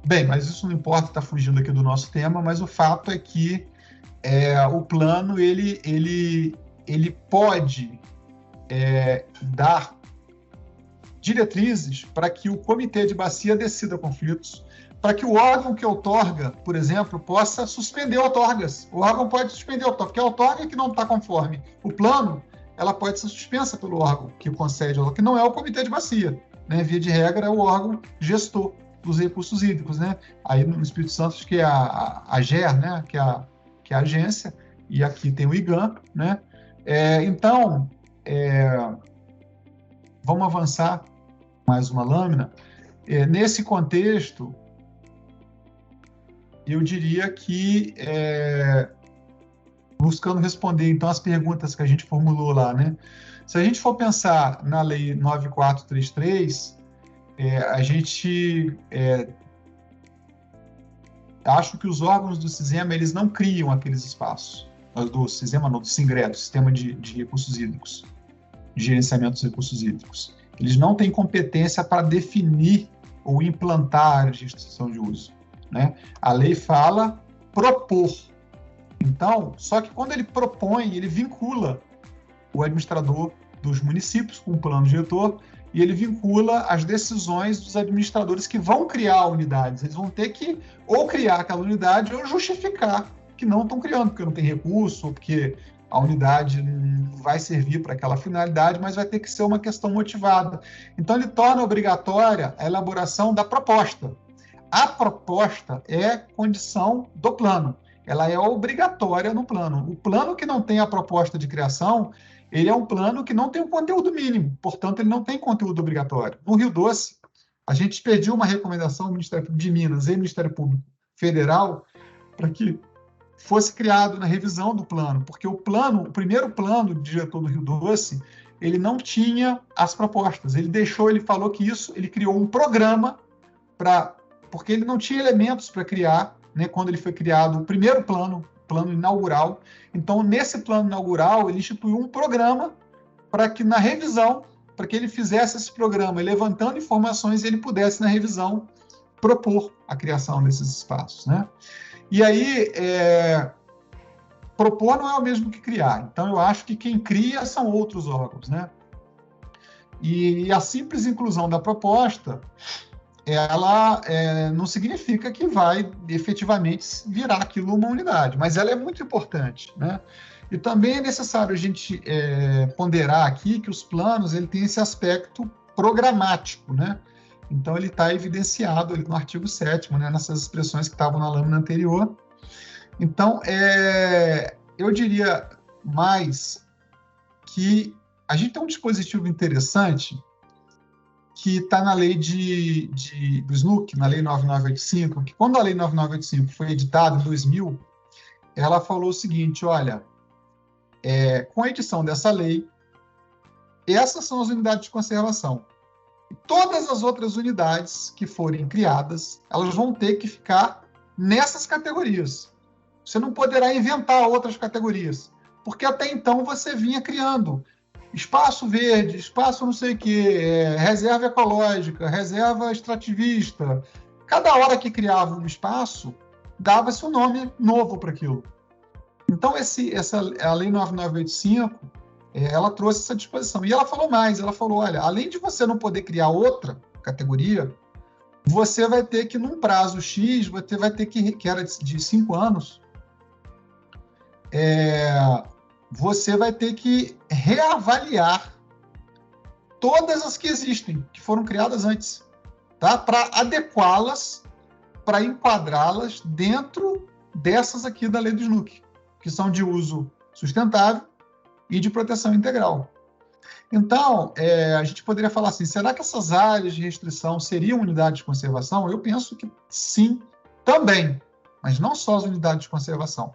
Bem, mas isso não importa, está fugindo aqui do nosso tema, mas o fato é que o plano ele pode dar diretrizes para que o Comitê de Bacia decida conflitos, para que o órgão que outorga, por exemplo, possa suspender outorgas. O órgão pode suspender outorga, porque a outorga que não está conforme o plano, ela pode ser suspensa pelo órgão que concede, que não é o Comitê de Bacia, né? Via de regra, é o órgão gestor dos recursos hídricos, né? Aí no Espírito Santo, acho que é a AGER, né? Que é a agência, e aqui tem o IGAM, né? Então, vamos avançar mais uma lâmina. Nesse contexto, eu diria que, buscando responder, então, as perguntas que a gente formulou lá, né? Se a gente for pensar na Lei 9433, a gente acho que os órgãos do CISEMA, eles não criam aqueles espaços, do CISEMA não, do SINGRE, do Sistema de Recursos Hídricos, de Gerenciamento dos Recursos Hídricos. Eles não têm competência para definir ou implantar áreas de restrição de uso, né? A lei fala propor. Então, só que quando ele propõe, ele vincula o administrador dos municípios com o plano diretor, e ele vincula as decisões dos administradores que vão criar unidades. Eles vão ter que ou criar aquela unidade ou justificar que não estão criando, porque não tem recurso, ou porque a unidade não vai servir para aquela finalidade, mas vai ter que ser uma questão motivada. Então, ele torna obrigatória a elaboração da proposta. A proposta é condição do plano. ela é obrigatória no plano. O plano que não tem a proposta de criação, ele é um plano que não tem um conteúdo mínimo, portanto, ele não tem conteúdo obrigatório. No Rio Doce, a gente pediu uma recomendação do Ministério Público de Minas e Ministério Público Federal para que fosse criado na revisão do plano, porque o primeiro plano do diretor do Rio Doce, ele não tinha as propostas. Ele falou que ele criou um programa porque ele não tinha elementos para criar, né, quando ele foi criado o primeiro plano inaugural. Então, nesse plano inaugural, ele instituiu um programa para que na revisão, para que ele fizesse esse programa, levantando informações, e ele pudesse, na revisão, propor a criação desses espaços, né? E aí, propor não é o mesmo que criar. Então, eu acho que quem cria são outros órgãos, né? E a simples inclusão da proposta, ela não significa que vai efetivamente virar aquilo uma unidade, mas ela é muito importante, né? E também é necessário a gente ponderar aqui que os planos ele tem esse aspecto programático, né? Então, ele está evidenciado ali no artigo 7º, né, nessas expressões que estavam na lâmina anterior. Então, eu diria mais que a gente tem um dispositivo interessante que está na lei do SNUC, na lei 9985, que quando a lei 9985 foi editada em 2000, ela falou o seguinte, olha, com a edição dessa lei, essas são as unidades de conservação. Todas as outras unidades que forem criadas, elas vão ter que ficar nessas categorias. Você não poderá inventar outras categorias, porque até então você vinha criando espaço verde, espaço não sei o quê, reserva ecológica, reserva extrativista. Cada hora que criava um espaço, dava-se um nome novo para aquilo. Então, a Lei 9985, ela trouxe essa disposição. E ela falou mais, ela falou, olha, além de você não poder criar outra categoria, você vai ter que, num prazo X, você vai ter que era de 5 anos, você vai ter que reavaliar todas as que existem, que foram criadas antes, tá? Para adequá-las, para enquadrá-las dentro dessas aqui da lei do SNUC, que são de uso sustentável e de proteção integral. Então, a gente poderia falar assim, será que essas áreas de restrição seriam unidades de conservação? Eu penso que sim, também, mas não só as unidades de conservação.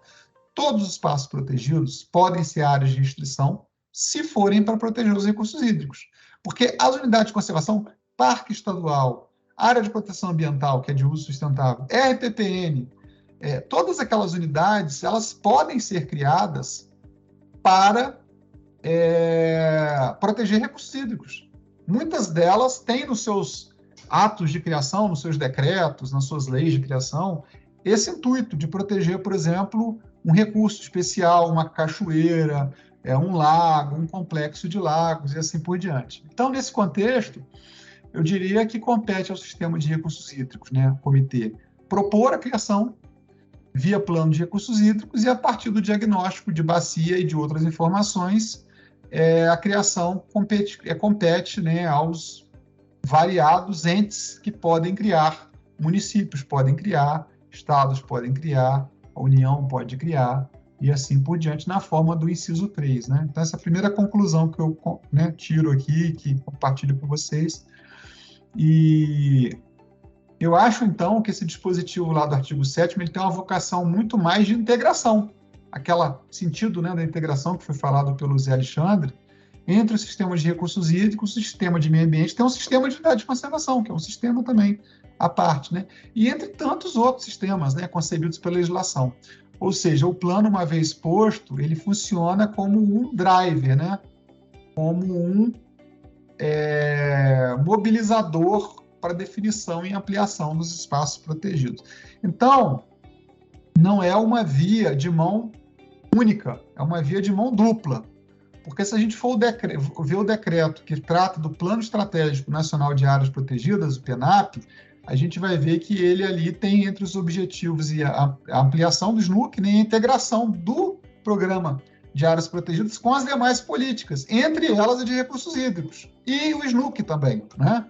Todos os espaços protegidos podem ser áreas de restrição se forem para proteger os recursos hídricos. Porque as unidades de conservação, parque estadual, área de proteção ambiental, que é de uso sustentável, RPPN, todas aquelas unidades, elas podem ser criadas para proteger recursos hídricos. Muitas delas têm nos seus atos de criação, nos seus decretos, nas suas leis de criação, esse intuito de proteger, por exemplo, um recurso especial, uma cachoeira, um lago, um complexo de lagos e assim por diante. Então, nesse contexto, eu diria que compete ao sistema de recursos hídricos, né, comitê, propor a criação via plano de recursos hídricos e, a partir do diagnóstico de bacia e de outras informações, a criação compete, né, aos variados entes que podem criar, municípios podem criar, estados podem criar, a União pode criar, e assim por diante, na forma do inciso 3. Né? Então, essa é a primeira conclusão que eu, né, tiro aqui, que compartilho com vocês. E eu acho, então, que esse dispositivo lá do artigo 7º ele tem uma vocação muito mais de integração, aquele sentido, né, da integração que foi falado pelo Zé Alexandre, entre os sistemas de recursos hídricos, o sistema de meio ambiente, tem um sistema de unidade de conservação, que é um sistema também à parte, né? E entre tantos outros sistemas, né, concebidos pela legislação. Ou seja, o plano, uma vez posto, ele funciona como um driver, né? Como um mobilizador para definição e ampliação dos espaços protegidos. Então, não é uma via de mão única, é uma via de mão dupla. Porque se a gente for ver o decreto que trata do Plano Estratégico Nacional de Áreas Protegidas, o PENAP, a gente vai ver que ele ali tem entre os objetivos e a ampliação do SNUC, né, a integração do Programa de Áreas Protegidas com as demais políticas, entre elas a de recursos hídricos, e o SNUC também, né?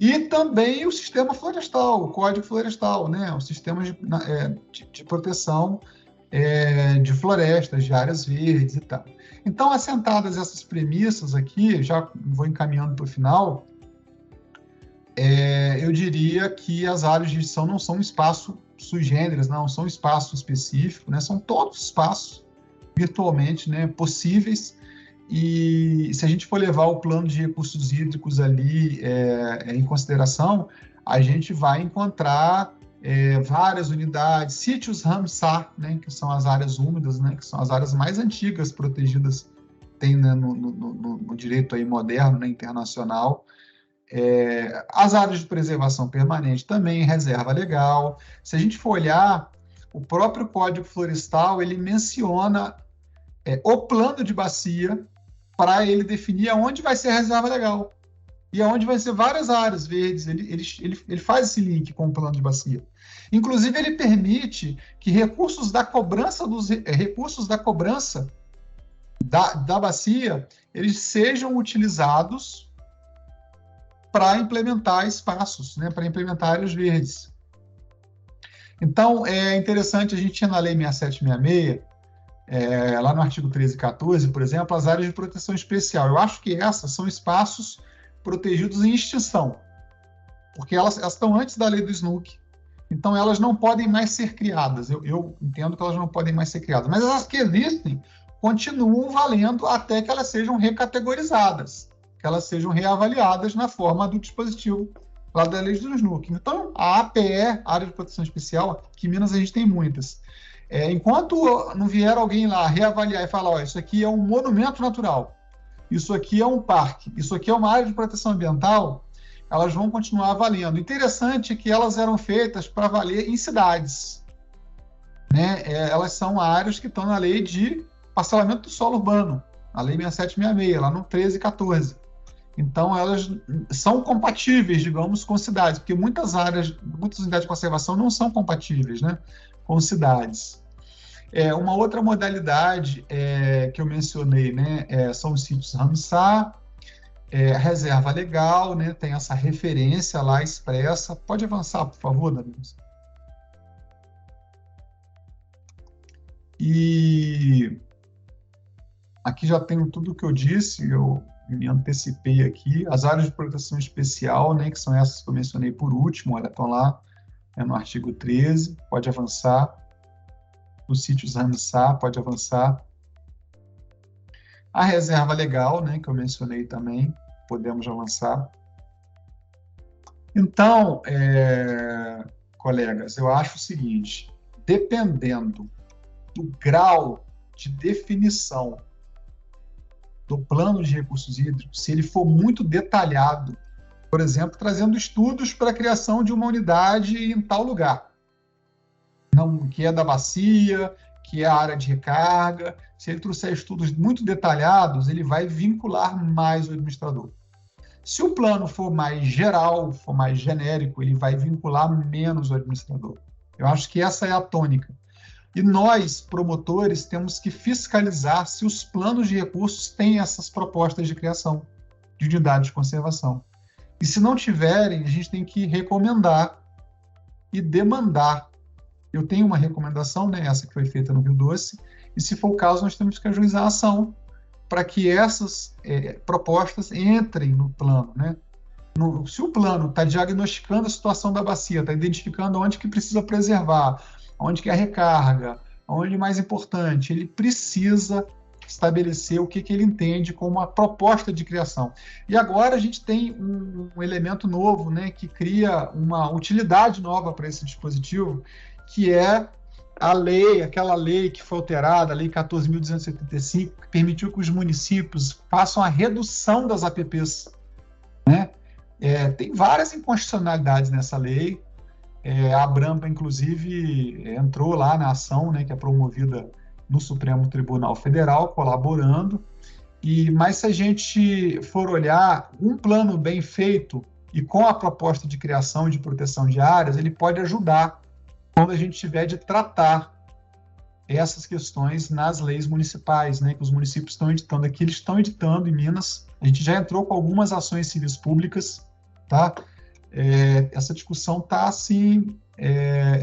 E também o sistema florestal, o Código Florestal, né? O sistema de proteção de florestas, de áreas verdes e tal. Então, assentadas essas premissas aqui, já vou encaminhando para o final, eu diria que as áreas de jurisdição não são um espaço sui generis, não são um espaço específico, né? São todos espaços virtualmente, né, possíveis. E se a gente for levar o plano de recursos hídricos ali em consideração, a gente vai encontrar várias unidades, sítios Ramsar, né, que são as áreas úmidas, né, que são as áreas mais antigas protegidas, tem, né, no direito aí moderno, né, internacional. As áreas de preservação permanente também, reserva legal. Se a gente for olhar, o próprio Código Florestal, ele menciona o plano de bacia para ele definir aonde vai ser a reserva legal e aonde vai ser várias áreas verdes. Ele faz esse link com o plano de bacia. Inclusive, ele permite que recursos da cobrança da bacia, eles sejam utilizados para implementar espaços, né, para implementar áreas verdes. Então, é interessante, a gente tinha na Lei 6766, lá no artigo 13 e 14, por exemplo, as áreas de proteção especial. Eu acho que essas são espaços protegidos em extinção, porque elas estão antes da lei do SNUC. Então, elas não podem mais ser criadas. Eu entendo que elas não podem mais ser criadas. Mas as que existem continuam valendo até que elas sejam recategorizadas, que elas sejam reavaliadas na forma do dispositivo lá da lei do SNUC. Então, a APE, Área de Proteção Especial, que em Minas a gente tem muitas. Enquanto não vier alguém lá reavaliar e falar, ó, isso aqui é um monumento natural, isso aqui é um parque, isso aqui é uma área de proteção ambiental, elas vão continuar valendo. Interessante que elas eram feitas para valer em cidades, né? Elas são áreas que estão na lei de parcelamento do solo urbano, a lei 6766, lá no 13 e 14. Então, elas são compatíveis, digamos, com cidades, porque muitas unidades de conservação não são compatíveis, né, com cidades. Uma outra modalidade que eu mencionei, né, são os sítios Ramsar, reserva legal, né, tem essa referência lá expressa. Pode avançar, por favor, Danilo. E aqui já tenho tudo o que eu disse, eu me antecipei aqui. As áreas de proteção especial, né, que são essas que eu mencionei por último, olha, estão lá no artigo 13, pode avançar. Os sítios Ramsar, pode avançar. A reserva legal, né, que eu mencionei também, podemos avançar. Então, colegas, eu acho o seguinte, dependendo do grau de definição do plano de recursos hídricos, se ele for muito detalhado, por exemplo, trazendo estudos para a criação de uma unidade em tal lugar, que é da bacia, que é a área de recarga, se ele trouxer estudos muito detalhados, ele vai vincular mais o administrador. Se o plano for mais geral, for mais genérico, ele vai vincular menos o administrador. Eu acho que essa é a tônica. E nós, promotores, temos que fiscalizar se os planos de recursos têm essas propostas de criação de unidade de conservação. E se não tiverem, a gente tem que recomendar e demandar. Eu tenho uma recomendação, né, essa que foi feita no Rio Doce, e se for o caso, nós temos que ajuizar a ação para que essas propostas entrem no plano, né? Se o plano está diagnosticando a situação da bacia, está identificando onde que precisa preservar, onde que é a recarga, onde é mais importante, ele precisa estabelecer o que ele entende como uma proposta de criação. E agora a gente tem um elemento novo, né, que cria uma utilidade nova para esse dispositivo, que é aquela lei que foi alterada, a Lei 14.275, que permitiu que os municípios façam a redução das APPs, né? Tem várias inconstitucionalidades nessa lei. A Abrampa, inclusive, entrou lá na ação, né, que é promovida no Supremo Tribunal Federal, colaborando. Mas se a gente for olhar um plano bem feito e com a proposta de criação e de proteção de áreas, ele pode ajudar quando a gente tiver de tratar essas questões nas leis municipais, né, que os municípios estão editando. Aqui eles estão editando em Minas. A gente já entrou com algumas ações civis públicas, tá? essa discussão está assim,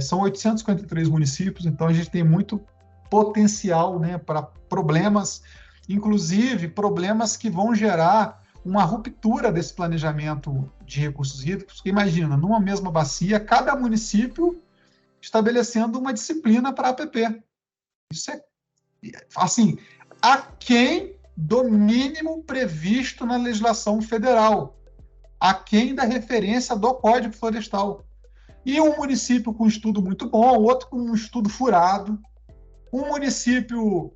são 853 municípios, então a gente tem muito potencial, né, para problemas, inclusive problemas que vão gerar uma ruptura desse planejamento de recursos hídricos, porque imagina, numa mesma bacia, cada município estabelecendo uma disciplina para a APP. Isso é, assim, aquém do mínimo previsto na legislação federal, aquém da referência do Código Florestal. E um município com um estudo muito bom, outro com um estudo furado, um município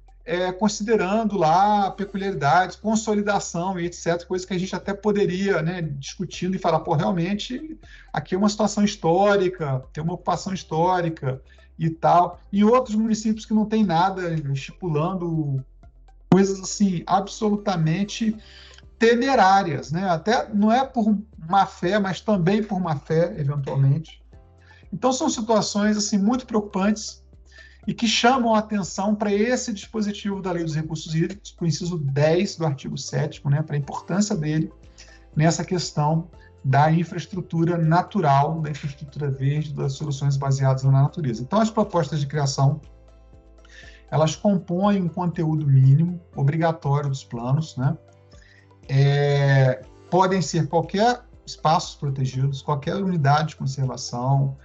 considerando lá peculiaridades, consolidação e etc., coisa que a gente até poderia, né, discutindo e falar, pô, realmente aqui é uma situação histórica, tem uma ocupação histórica e tal. E outros municípios que não tem nada, estipulando coisas assim absolutamente temerárias, né? Até não é por má fé, mas também por má fé, eventualmente. Então são situações assim muito preocupantes e que chamam a atenção para esse dispositivo da Lei dos Recursos Hídricos, para o inciso 10 do artigo 7º, né, para a importância dele nessa questão da infraestrutura natural, da infraestrutura verde, das soluções baseadas na natureza. Então, as propostas de criação, elas compõem um conteúdo mínimo, obrigatório dos planos, né? Podem ser qualquer espaços protegidos, qualquer unidade de conservação.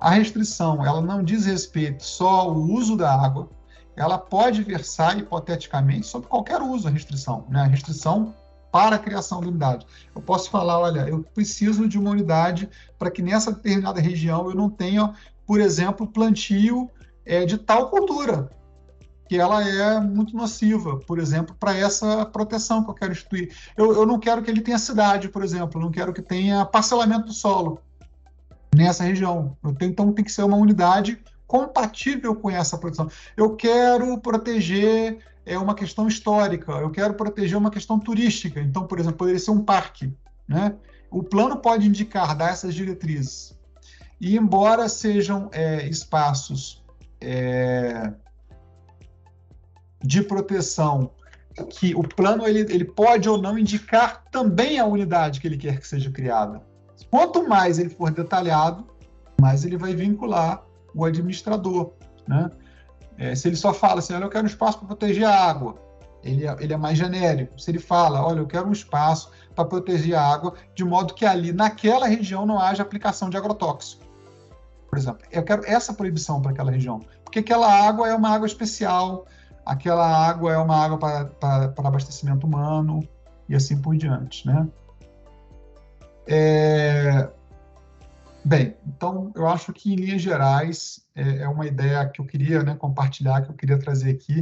A restrição, ela não diz respeito só ao uso da água, ela pode versar, hipoteticamente, sobre qualquer uso, a restrição, né? A restrição para a criação da unidade. Eu posso falar, olha, eu preciso de uma unidade para que nessa determinada região eu não tenha, por exemplo, plantio de tal cultura, que ela é muito nociva, por exemplo, para essa proteção que eu quero instituir. Eu não quero que ele tenha cidade, por exemplo, eu não quero que tenha parcelamento do solo nessa região. Então tem que ser uma unidade compatível com essa proteção. Eu quero proteger uma questão histórica, eu quero proteger uma questão turística. Então, por exemplo, poderia ser um parque, né? O plano pode indicar, dar essas diretrizes. E embora sejam espaços de proteção, que o plano ele pode ou não indicar também a unidade que ele quer que seja criada. Quanto mais ele for detalhado, mais ele vai vincular o administrador, né? Se ele só fala assim, olha, eu quero um espaço para proteger a água, ele é mais genérico. Se ele fala, olha, eu quero um espaço para proteger a água, de modo que ali, naquela região, não haja aplicação de agrotóxico, por exemplo. Eu quero essa proibição para aquela região, porque aquela água é uma água especial, aquela água é uma água para abastecimento humano, e assim por diante, né? Bem, então eu acho que em linhas gerais é uma ideia que eu queria, né, compartilhar, que eu queria trazer aqui.